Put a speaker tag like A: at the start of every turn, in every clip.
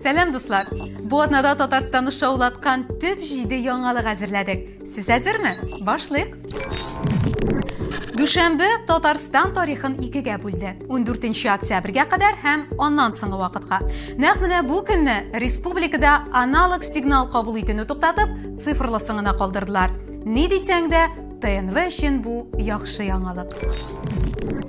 A: Сәлем дуслар. Бу атнада Татарстанны шаулаткан төп җиде яңалык әзерләдек. Сез әзерме? Башлыйк. Дүшәмбе Татарстан тарихын икегә бүлде. 14 октябрьгә кадәр һәм аннан соңгы вакытка. Нәкъ менә бу көнне республикада аналог сигнал кабул итүне туктатып, цифрлысын гына калдырдылар. Ни дисәң дә, ТНВ өчен бу яхшы яңалык.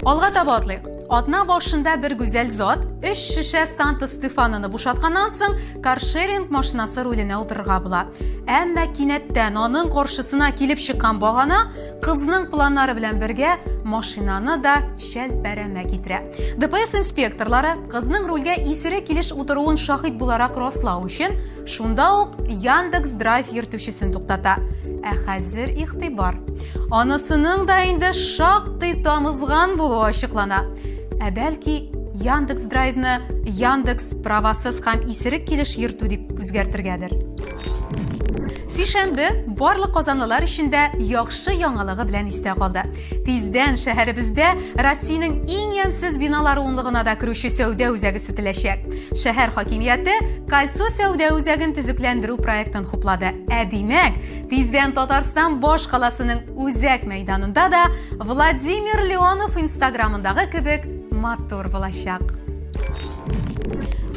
A: Алга таба атлыйк. Атна башында бер гүзәл зат 3 шешә Санта-Стефаноны бушатканнан соң каршеринг машинасы рулена утырырга була. Әмма кинәттән аның каршысына килеп чыккан багана кызның планнары белән бергә машинаны да шәлпәрәмә китерә. ДПС инспекторлары кызның рульгә исере килеш утыруын шахид буларак раслау өчен шунда ук Яндекс Драйв йөртүчесен туктата. Ә хәзер игътибар. Анысының да инде шактый тамызган булуы ачыклана. Ә бәлки Яндекс Драйвны Яндекс правасыз һәм исерек килеш йөртү дип үзгәртергәдер. Сишәмбе барлык казанлылар өчендә яхшы яңалыгы белән истә калды. Тиздән шәһәребездә Россиянең иң ямьсез биналары унлыгына да керүче сәүдә үзәге сүтеләчәк. Шәһәр хакимияте Кольцо сәүдә үзәген төзекләндерү проектын хуплады. Ә димәк, тиздән Татарстан баш каласының үзәк мәйданында да Владимир Леонов инстаграмындагы кебек матур булачак.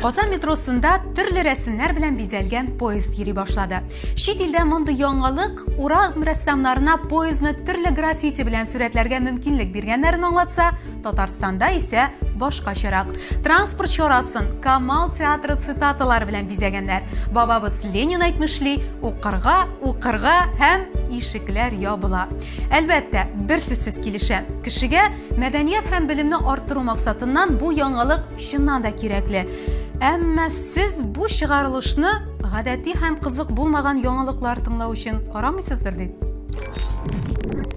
A: Казан метросында төрле рәсемнәр белән бизәлгән поезд йөри башлады. Чит илдә мондый яңалык урам рәссамнарына поездны төрле граффити белән сүрәтләргә мөмкинлек биргәннәрен аңлатса, Татарстанда исә башкачарак. Транспорт чарасын Камал театры цитаталар белән бизәгәннәр. Бабабыз Ленин әйтмешли, укырга һәм ишекләр ябыла. Әлбәттә, бер сүзсез килешә. Кешегә мәдәният һәм белемне арттыру максатыннан бу яңалык чыннан да кирәкле. Әмма сез бу чыгарылышны гадәти һәм кызык булмаган яңалыклар тыңлау өчен карамыйсыздыр бит.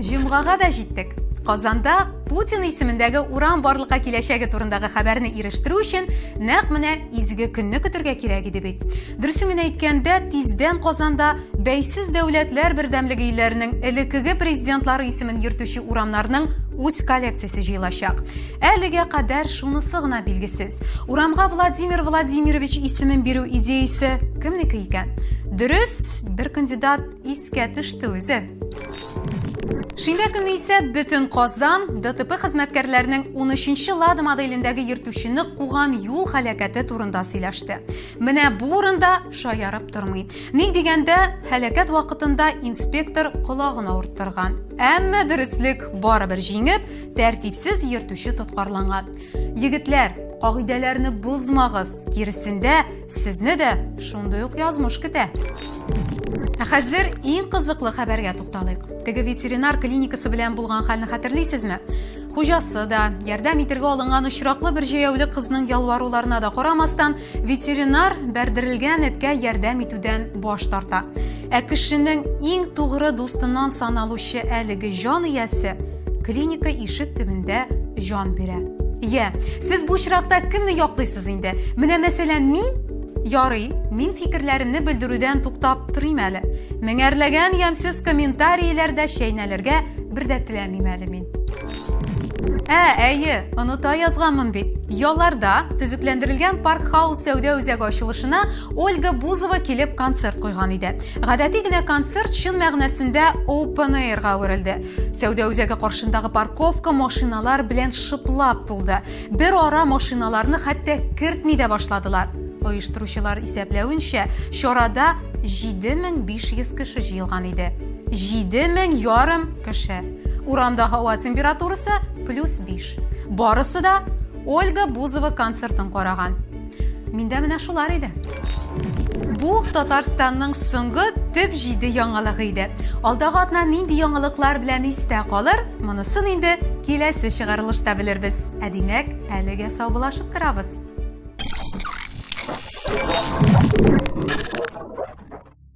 A: Җомгага да җиттек. Казанда Путин исемендәге урам барлыкка киләчәге турындагы хәбәрне ирештерү өчен нәкъ менә изге көнне көтәргә кирәк иде бит. Дөресен генә әйткәндә, тиздән Казанда бәйсез дәүләтләр бердәмлеге илләренең элеккеге президентлары исемен йөртүче урамнарның үз коллекциясе җыелачак. Әлегә кадәр шунысы гына билгесез. Урамга Владимир Владимирович исемен бирү идеясе кемнеке икән? Дөрес, бер кандидат искә төште үзе. Шимбә көнне исә бөтен Казан ДТП хезмәткәрләренең 13-нче Лада моделендәге йөртүчене куган юл һәлакәте турында сөйләште. Менә бу урында шаярып тормый. Ник дигәндә, һәлакәт вакытында инспектор колагын авырттырган. Әмма дөреслек барыбер җиңеп, тәртипсез йөртүче тоткарланган. Егетләр, кагыйдәләрне бузмагыз, киресендә сезне дә шундый ук язмыш көтә. Хәзер иң кызыклы хәбәргә тукталыйк. Теге ветеринар клиникасы белән булган хәлне хәтерлисезме? Хуҗасы да, ярдәм итәргә алынган очраклы бер җәяүле кызның ялваруларына да карамастан, ветеринар бәрдерелгән эткә ярдәм итүдән баш тарта. Ә кешенең иң тугры дустыннан саналучы әлеге җан иясе клиника ишек төбендә җан бирә. Сез бу очракта кемне яклыйсыз инде? Менә мәсәлән мин Ярый, мин фикерләремне белдерүдән туктап торыйм әле. Меңәрләгән ямьсез комментарийләрдә чәйнәләргә бер дә теләмим әле мин. Әйе, оныта язганмын бит. Ялларда төзекләндерелгән Парк Хаус сәүдә үзәге ачылышына Ольга Бузова килеп концерт куйган иде. Гадәти генә концерт чын мәгънәсендә open air-га үрелде. Сәүдә үзәге каршындагы парковка машиналар белән шыплап тулды. Бер ара машиналарны хәтта кертми дә башладылар. Оештыручылар исәпләвенчә, чарада 7500 кеше җыелган иде. 7500 кеше. Урамда һава температурасы +5. Барысы да Ольга Бузова концертын караган. Миндә менә шулар иде. Бу Татарстанның соңгы төп җиде яңалыгы иде. Алдагы атна нинди яңалыклар белән истә калыр, монысын инде киләсе чыгарылышта белербез. Ә димәк, әлегә саубулашып торабыз.